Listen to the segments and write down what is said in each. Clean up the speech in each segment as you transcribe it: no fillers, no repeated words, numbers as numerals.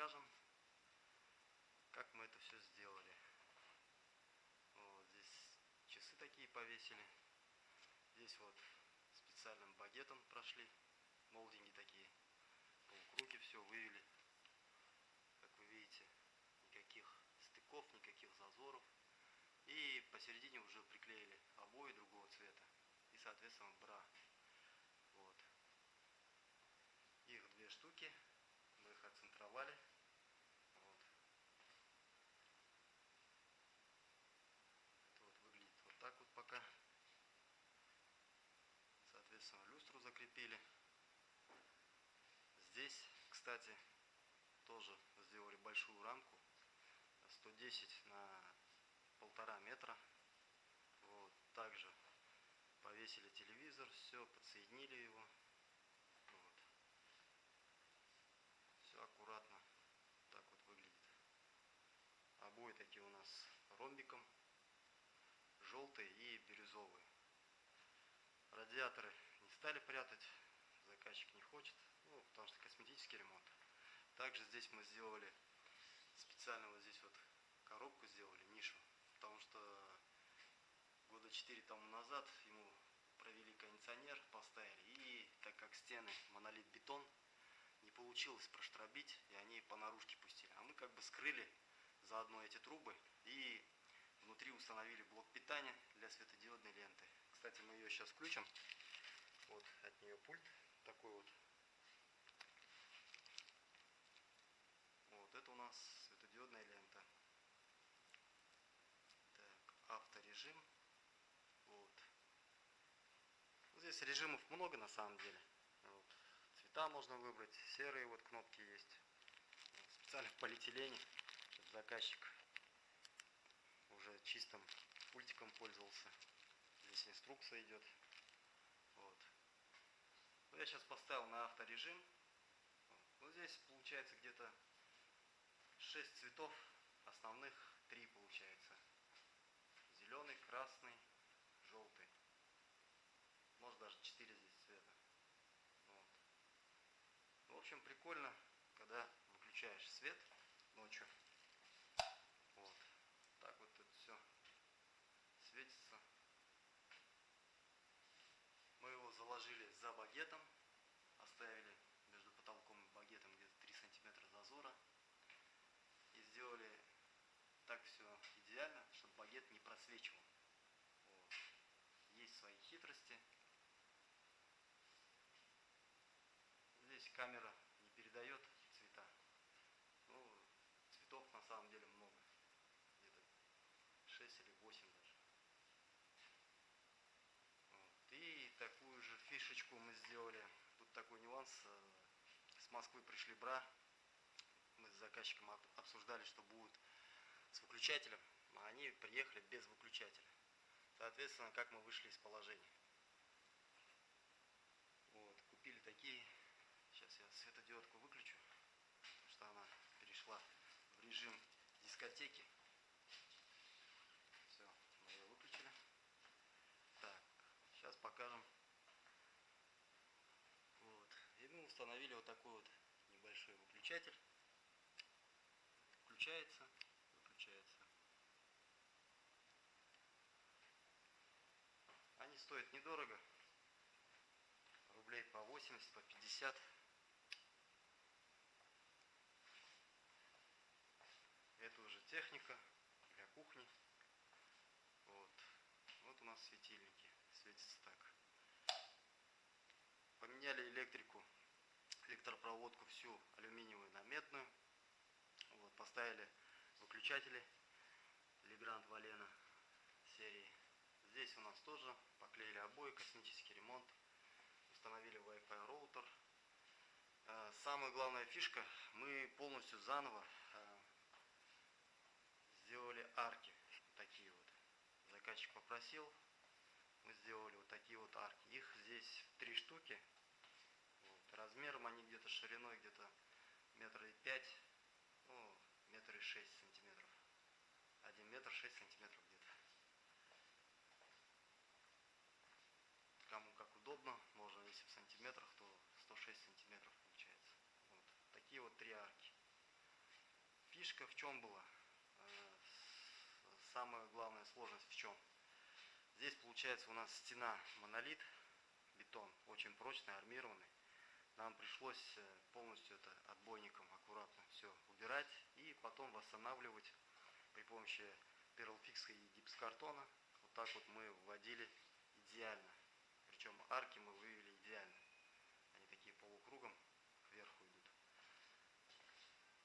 покажем, как мы это все сделали. Вот здесь часы такие повесили. Здесь вот специальным багетом прошли. Молдинги такие, полукруги, все вывели. Как вы видите, никаких стыков, никаких зазоров. И посередине уже приклеили обои другого цвета. И, соответственно, бра. Вот. Их 2 штуки. Мы их отцентровали. Вот. Это вот выглядит вот так вот пока. Соответственно, люстру закрепили. Здесь, кстати, тоже сделали большую рамку. 110 на 1,5 метра. Вот. Также повесили телевизор, все, подсоединили его. Вот. Все аккуратно. Так вот выглядит. Обои такие у нас ромбиком. Желтые и бирюзовые. Радиаторы не стали прятать. Заказчик не хочет. Ну, потому что косметический ремонт. Также здесь мы сделали специально вот здесь вот коробку сделали, нишу. Потому что года 4 тому назад ему провели кондиционер, поставили. И так как стены монолит бетон, не получилось проштробить, и они по наружке пустили. А мы как бы скрыли заодно эти трубы и внутри установили блок питания для светодиодной ленты. Кстати, мы ее сейчас включим. Вот от нее пульт такой вот. Вот это у нас светодиодная лента. Так, авторежим. Вот. Здесь режимов много на самом деле. Вот. Цвета можно выбрать, серые вот кнопки есть. Специально в полиэтилене, чтобы заказчик уже чистым пультиком пользовался. Здесь инструкция идет. Вот. Ну, я сейчас поставил на авторежим. Вот здесь получается где-то 6 цветов, основных 3 получается. Зеленый, красный, желтый. Может даже 4 здесь цвета. Вот. В общем, прикольно, когда выключаешь свет ночью. Вот. Так вот это все светится. Мы его заложили за багетом. Оставили между потолком и багетом где-то 3 сантиметра зазора. И сделали так все идеально, чтобы багет не просвечивал. Вот. Есть свои хитрости. Здесь камера не передает цвета. Ну, цветов на самом деле много. Где-то 6 или 8 даже. Вот. И такую же фишечку мы сделали. Тут такой нюанс. С Москвы пришли бра. Мы с заказчиком обсуждали, что будет с выключателем. А они приехали без выключателя. Соответственно, как мы вышли из положения. Вот. Купили такие. Сейчас я светодиодку выключу, потому что она перешла в режим дискотеки. Все, мы ее выключили. Так, сейчас покажем. Вот. И мы установили вот такой вот небольшой выключатель. Включается, выключается. Они стоят недорого. Рублей по 80, по 50. Это уже техника для кухни. Вот. Вот у нас светильники. Светится так. Поменяли электрику, электропроводку всю алюминиевую на медную. Вот. Поставили выключатели Legrand Valena серии. Здесь у нас тоже поклеили обои, космический ремонт. Установили Wi-Fi роутер. Самая главная фишка, мы полностью заново сделали арки. Такие вот. Заказчик попросил. Мы сделали вот такие вот арки. Их здесь 3 штуки. Вот. Размером они где-то шириной где-то 1,5 м. Ну, 1,6 м сантиметров. 1 метр 6 сантиметров где-то. Кому как удобно. Можно, если в сантиметрах, то 106 сантиметров получается. Вот. Такие вот 3 арки. фишка в чем была? Самая главная сложность в чем? Здесь получается у нас стена монолит, бетон, очень прочный, армированный. Нам пришлось полностью это отбойником аккуратно все убирать и потом восстанавливать при помощи перлфикса и гипсокартона. Вот так вот мы вводили идеально. Причем арки мы вывели идеально. Они такие полукругом кверху идут.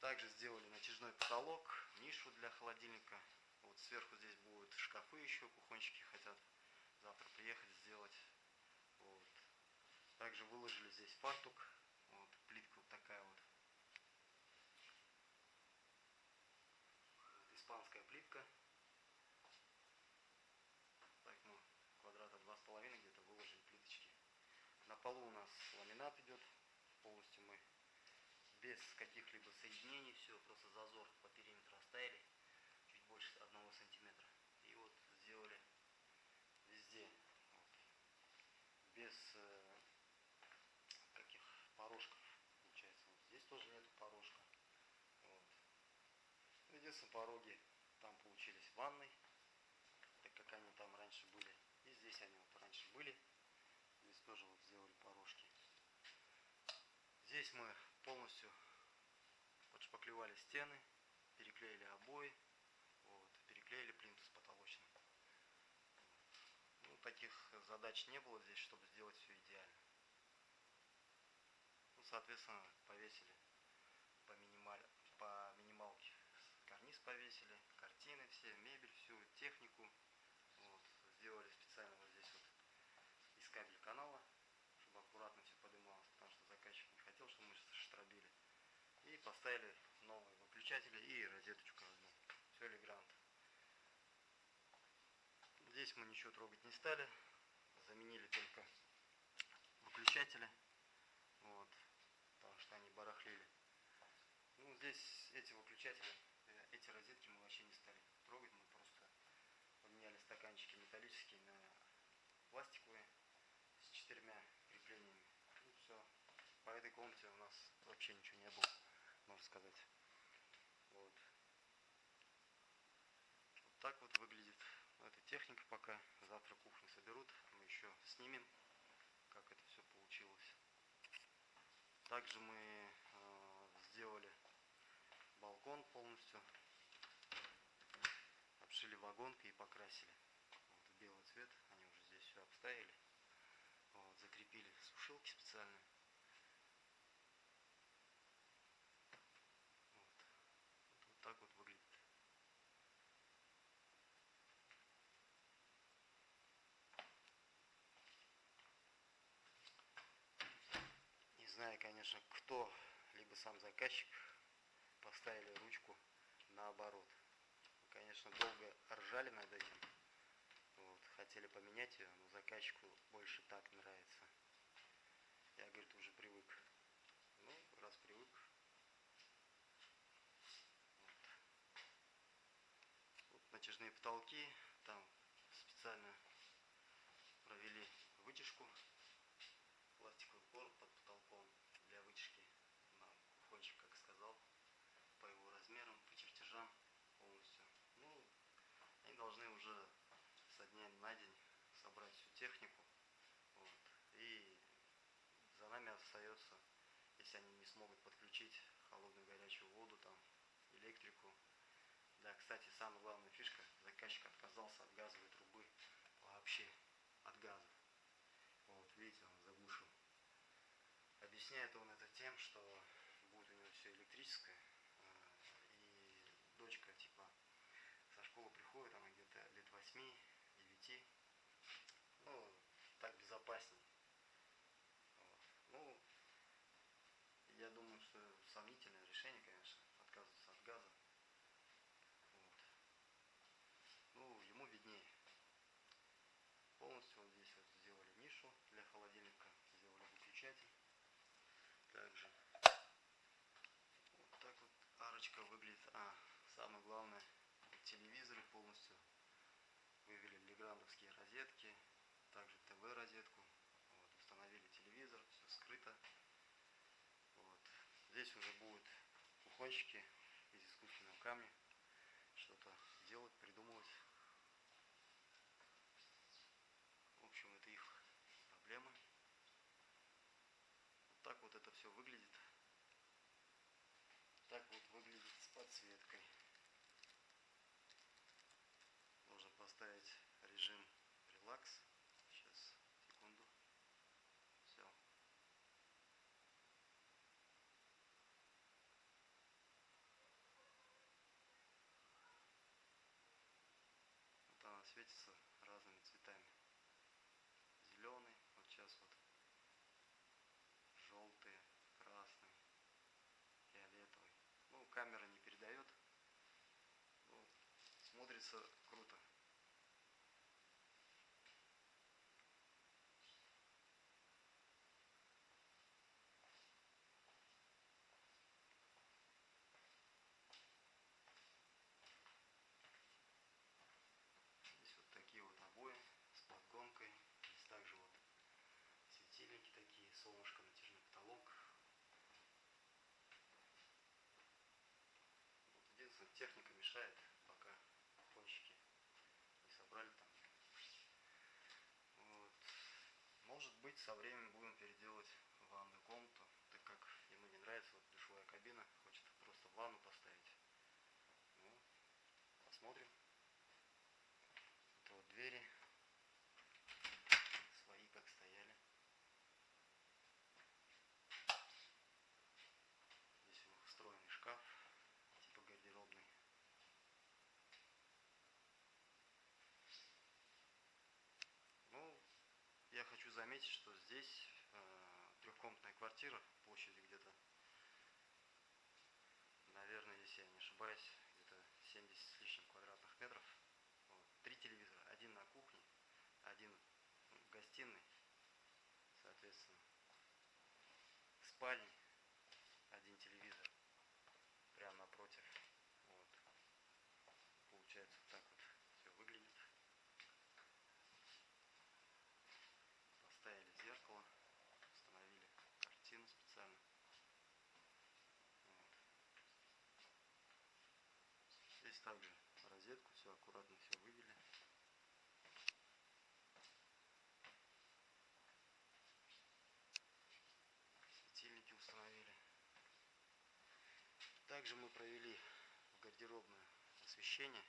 Также сделали натяжной потолок, нишу для холодильника. Вот сверху здесь будут шкафы еще, кухонщики хотят завтра приехать сделать. Вот. Также выложили здесь фартук. Вот, плитка вот такая вот. Вот испанская плитка. Так, ну, квадрата 2,5 где-то выложили плиточки. На полу у нас ламинат идет. Полностью мы без каких-либо соединений. Все, просто зазор по периметру оставили. Чуть больше 1 сантиметра. И вот сделали везде. Вот, без каких порожков. Получается. Вот здесь тоже нету порожка. Вот. Единственное, пороги там получились в ванной, так как они там раньше были. И здесь они вот раньше были. Здесь тоже вот сделали порожки. Здесь мы полностью подшпаклевали стены, переклеили обои, вот, переклеили плинтус потолочный. Ну, таких задач не было здесь, чтобы сделать все идеально. Ну, соответственно, повесили по минималке. Карниз повесили, картины все, мебель, всю технику. Вот, сделали специально вот здесь вот из кабель канала, чтобы аккуратно все поднималось, потому что заказчик не хотел, чтобы мы штробили. И поставили новые выключатели и розеточку одну. Все Legrand. Здесь мы ничего трогать не стали. Заменили только выключатели. Вот, потому что они барахлили. Ну, здесь эти выключатели, эти розетки мы вообще не стали трогать. Мы просто поменяли стаканчики металлические на пластиковые с 4 креплениями. Ну, все. По этой комнате у нас вообще ничего не было, можно сказать. Вот. Вот так вот выглядит эта техника пока. Завтра кухню соберут, мы еще снимем, как это все получилось. Также мы сделали балкон полностью, обшили вагонкой и покрасили. Вот в белый цвет, они уже здесь все обставили. Вот, закрепили сушилки специальные. Вот так вот выглядит. Не знаю, конечно, кто, либо сам заказчик поставили ручку наоборот. Конечно, долго ржали над этим. Вот, хотели поменять ее, но заказчику больше так нравится. Я, говорит, уже привык. Ну, раз привык. Вот натяжные потолки. Там специально провели вытяжку. Пластиковый короб под потолком для вытяжки. Нам кухончик, как сказал, по его размерам, по чертежам полностью. Ну, они должны уже со дня на день собрать всю технику. Вот. И за нами остается, если они не смогут подключить холодную горячую воду, там, электрику. Да, кстати, самая главная фишка, заказчик отказался от газовой трубы вообще, от газа. Вот, видите, он заглушил. Объясняет он это тем, что будет у него все электрическое. И дочка, типа, со школы приходит, она где-то лет 8-9. Ну, так безопасней. Вот. Ну, я думаю, что сомнительное решение, конечно, отказываться от газа. Вот. Ну, ему виднее. Полностью вот здесь вот сделали нишу для холодильника, сделали выключатель. Также вот так вот арочка выглядит. Самое главное, телевизоры полностью вывели леграндовские розетки, также ТВ розетку. Вот, установили телевизор, все скрыто. Вот. Здесь уже будут кухончики из искусственного все выглядит. Так вот выглядит с подсветкой. Нужно поставить режим релакс. Сейчас, секунду. Все. Вот она светится разными цветами. Зеленый, вот сейчас вот желтый, красный, фиолетовый. Ну, камера не передает. Вот. Смотрится круто. Здесь вот такие вот обои с подгонкой. Здесь также вот светильники такие, солнышко, натяжной потолок. Вот единственное, техника мешает, пока кончики не собрали там. Вот. Может быть, со временем будем переделать ванную комнату, так как ему не нравится вот душевая кабина, хочет просто ванну поставить. Ну, посмотрим. Это вот двери свои как стояли. Здесь у них встроенный шкаф, типа гардеробный. Ну, я хочу заметить, что здесь трехкомнатная квартира площадью где-то, наверное, если я не ошибаюсь, где-то 70 с лишним квадратных метров. Вот. 3 телевизора, один на кухне, один в гостиной, соответственно, в спальне один телевизор, прямо напротив. Вот. Получается вот так вот все выглядит. Поставили зеркало, установили картину специально. Вот. Здесь также розетку, все аккуратно, все вывели. Светильники установили. Также мы провели в гардеробную освещение.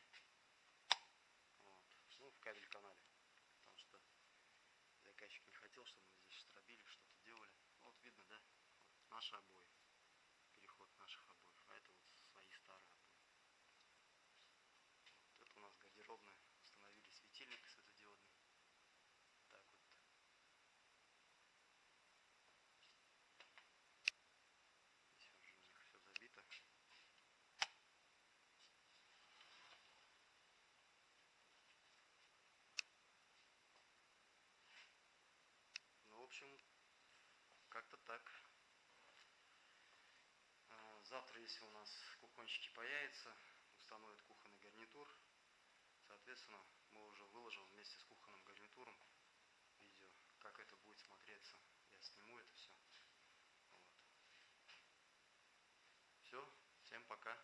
Вот. Ну, в кабель-канале. Потому что заказчик не хотел, чтобы мы здесь штробили, что-то делали. Вот видно, да? Вот наши обои. Переход наших обоев. А это вот свои старые обои. Вот это у нас гардеробная. Установили светильник светодиодный. Так вот. Здесь уже у них все забито. Ну, в общем, как-то так. Завтра, если у нас кухонщики появятся, установят кухонный гарнитур. Соответственно, мы уже выложим вместе с кухонным гарнитуром видео, как это будет смотреться. Я сниму это все. Вот. Все, всем пока.